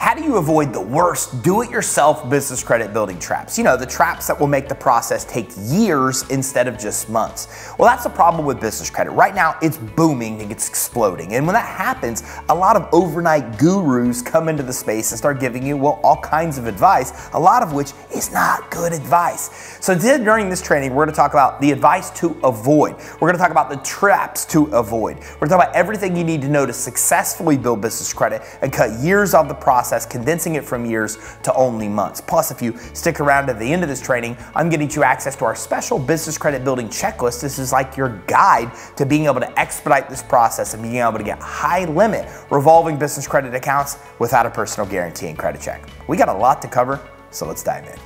How do you avoid the worst do-it-yourself business credit building traps? You know, the traps that will make the process take years instead of just months. Well, that's the problem with business credit. Right now, it's booming and it's exploding. And when that happens, a lot of overnight gurus come into the space and start giving you, well, all kinds of advice, a lot of which is not good advice. So during this training, we're going to talk about the advice to avoid. We're going to talk about the traps to avoid. We're going to talk about everything you need to know to successfully build business credit and cut years of the process, condensing it from years to only months. Plus, if you stick around at the end of this training, I'm getting you access to our special business credit building checklist. This is like your guide to being able to expedite this process and being able to get high limit revolving business credit accounts without a personal guarantee and credit check. We got a lot to cover, so let's dive in.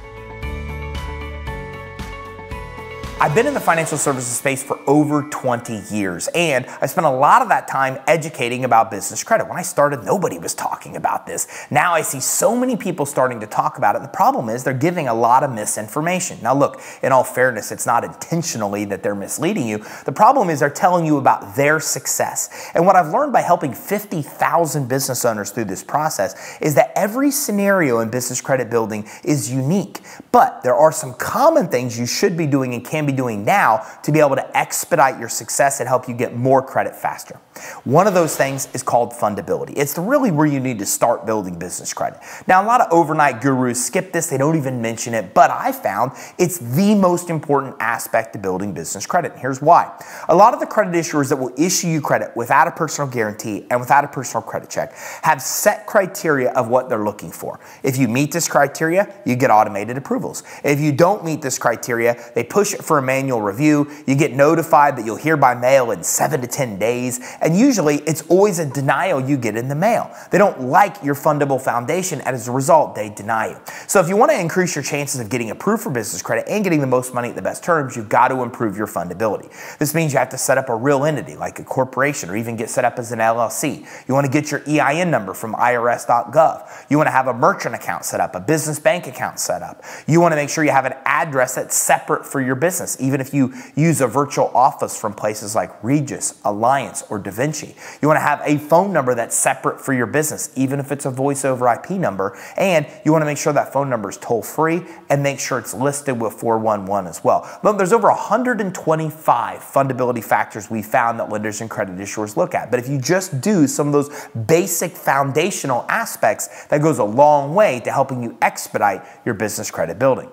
I've been in the financial services space for over 20 years, and I spent a lot of that time educating about business credit. When I started, nobody was talking about this. Now I see so many people starting to talk about it. The problem is they're giving a lot of misinformation. Now look, in all fairness, it's not intentionally that they're misleading you. The problem is they're telling you about their success. And what I've learned by helping 50,000 business owners through this process is that every scenario in business credit building is unique, but there are some common things you should be doing and can be doing now to be able to expedite your success and help you get more credit faster. One of those things is called fundability. It's really where you need to start building business credit. Now, a lot of overnight gurus skip this. They don't even mention it, but I found it's the most important aspect to building business credit. And here's why. A lot of the credit issuers that will issue you credit without a personal guarantee and without a personal credit check have set criteria of what they're looking for. If you meet this criteria, you get automated approvals. If you don't meet this criteria, they push it for a manual review. You get notified that you'll hear by mail in 7 to 10 days. And usually it's always a denial you get in the mail. They don't like your fundable foundation, and as a result, they deny you. So if you want to increase your chances of getting approved for business credit and getting the most money at the best terms, you've got to improve your fundability. This means you have to set up a real entity like a corporation or even get set up as an LLC. You want to get your EIN number from irs.gov. You want to have a merchant account set up, a business bank account set up. You want to make sure you have an address that's separate for your business, even if you use a virtual office from places like Regis, Alliance, or Da Vinci. You want to have a phone number that's separate for your business, even if it's a voice over IP number. And you want to make sure that phone number is toll-free and make sure it's listed with 411 as well. But there's over 125 fundability factors we found that lenders and credit issuers look at. But if you just do some of those basic foundational aspects, that goes a long way to helping you expedite your business credit building.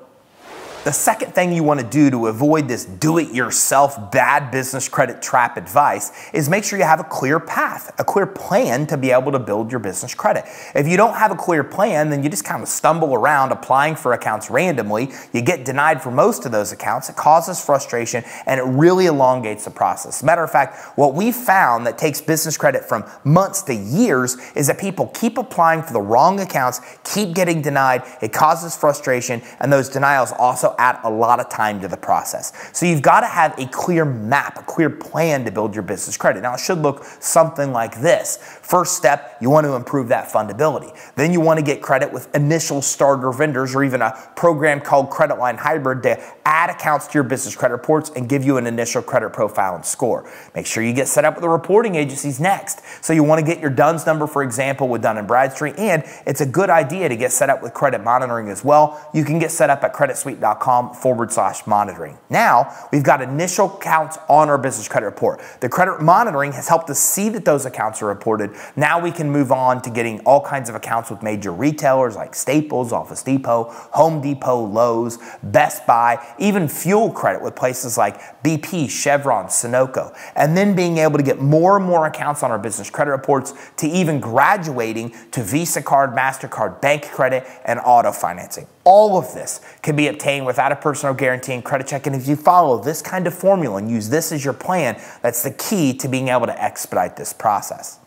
The second thing you want to do to avoid this do-it-yourself bad business credit trap advice is make sure you have a clear path, a clear plan to be able to build your business credit. If you don't have a clear plan, then you just kind of stumble around applying for accounts randomly. You get denied for most of those accounts. It causes frustration and it really elongates the process. As a matter of fact, what we found that takes business credit from months to years is that people keep applying for the wrong accounts, keep getting denied. It causes frustration, and those denials also add a lot of time to the process. So you've got to have a clear map, a clear plan to build your business credit. Now, it should look something like this. First step, you want to improve that fundability. Then you want to get credit with initial starter vendors or even a program called Credit Line Hybrid to add accounts to your business credit reports and give you an initial credit profile and score. Make sure you get set up with the reporting agencies next. So you want to get your DUNS number, for example, with Dun & Bradstreet, and it's a good idea to get set up with credit monitoring as well. You can get set up at creditsuite.com/monitoring. Now, we've got initial accounts on our business credit report. The credit monitoring has helped us see that those accounts are reported. Now we can move on to getting all kinds of accounts with major retailers like Staples, Office Depot, Home Depot, Lowe's, Best Buy, even fuel credit with places like BP, Chevron, Sunoco, and then being able to get more and more accounts on our business credit reports to even graduating to Visa card, MasterCard, bank credit, and auto financing. All of this can be obtained without a personal guarantee and credit check, and if you follow this kind of formula and use this as your plan, that's the key to being able to expedite this process.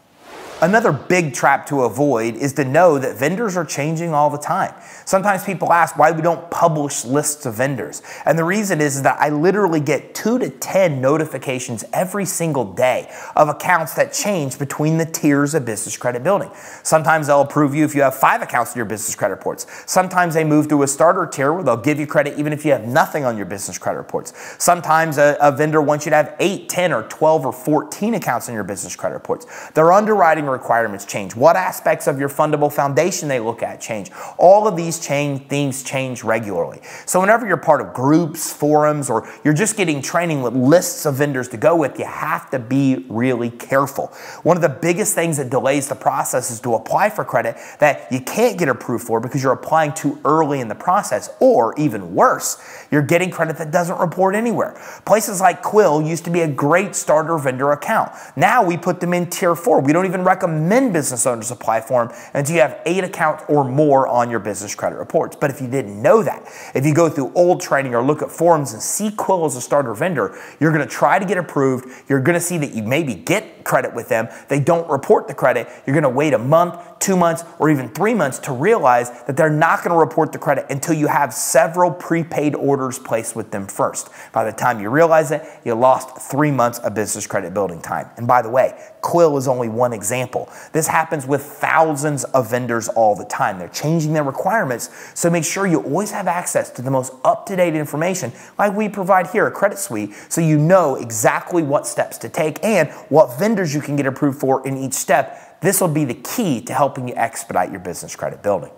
Another big trap to avoid is to know that vendors are changing all the time. Sometimes people ask why we don't publish lists of vendors. And the reason is that I literally get 2 to 10 notifications every single day of accounts that change between the tiers of business credit building. Sometimes they'll approve you if you have 5 accounts in your business credit reports. Sometimes they move to a starter tier where they'll give you credit even if you have nothing on your business credit reports. Sometimes a vendor wants you to have 8, 10, or 12, or 14 accounts in your business credit reports. Their underwriting underwriting requirements change, what aspects of your fundable foundation they look at change. All of these things change regularly. So whenever you're part of groups, forums, or you're just getting training with lists of vendors to go with, you have to be really careful. One of the biggest things that delays the process is to apply for credit that you can't get approved for because you're applying too early in the process, or even worse, you're getting credit that doesn't report anywhere. Places like Quill used to be a great starter vendor account. Now we put them in tier 4. We don't even recommend business owners apply for them until you have 8 accounts or more on your business credit reports. But if you didn't know that, if you go through old training or look at forums and see Quill as a starter vendor, you're going to try to get approved. You're going to see that you maybe get credit with them. They don't report the credit. You're going to wait a month, 2 months, or even 3 months to realize that they're not going to report the credit until you have several prepaid orders placed with them first. By the time you realize it, you lost 3 months of business credit building time. And by the way, Quill is only one example. This happens with thousands of vendors all the time. They're changing their requirements, so make sure you always have access to the most up-to-date information like we provide here at Credit Suite, so you know exactly what steps to take and what vendors you can get approved for in each step. This will be the key to helping you expedite your business credit building.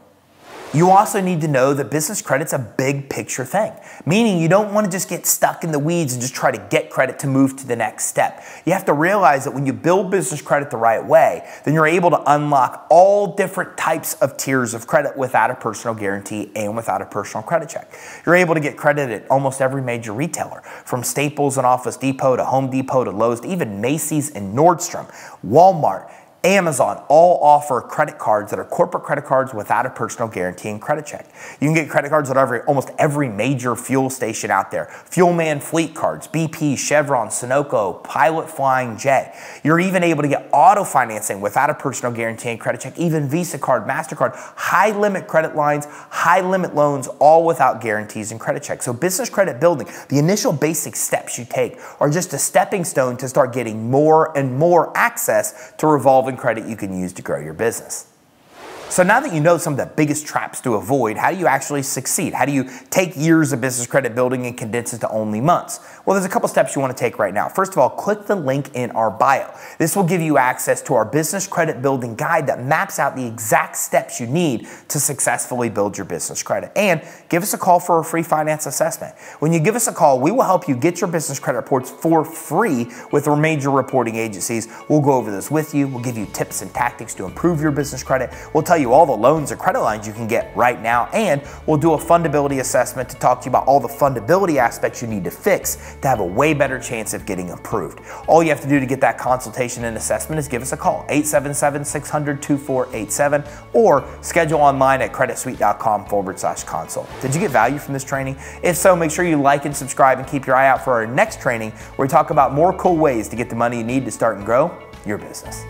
You also need to know that business credit's a big picture thing, meaning you don't want to just get stuck in the weeds and just try to get credit to move to the next step. You have to realize that when you build business credit the right way, then you're able to unlock all different types of tiers of credit without a personal guarantee and without a personal credit check. You're able to get credit at almost every major retailer, from Staples and Office Depot to Home Depot to Lowe's to even Macy's and Nordstrom, Walmart, Amazon all offer credit cards that are corporate credit cards without a personal guarantee and credit check. You can get credit cards at almost every major fuel station out there. Fuelman fleet cards, BP, Chevron, Sunoco, Pilot Flying J. You're even able to get auto financing without a personal guarantee and credit check, even Visa card, MasterCard, high limit credit lines, high limit loans, all without guarantees and credit checks. So business credit building, the initial basic steps you take are just a stepping stone to start getting more and more access to revolving credit you can use to grow your business. So now that you know some of the biggest traps to avoid, how do you actually succeed? How do you take years of business credit building and condense it to only months? Well, there's a couple steps you want to take right now. First of all, click the link in our bio. This will give you access to our business credit building guide that maps out the exact steps you need to successfully build your business credit. And give us a call for a free finance assessment. When you give us a call, we will help you get your business credit reports for free with our major reporting agencies. We'll go over this with you. We'll give you tips and tactics to improve your business credit. We'll tell you all the loans and credit lines you can get right now, and we'll do a fundability assessment to talk to you about all the fundability aspects you need to fix to have a way better chance of getting approved. All you have to do to get that consultation and assessment is give us a call, 877-600-2487, or schedule online at creditsuite.com/consult. Did you get value from this training? If so, make sure you like and subscribe and keep your eye out for our next training where we talk about more cool ways to get the money you need to start and grow your business.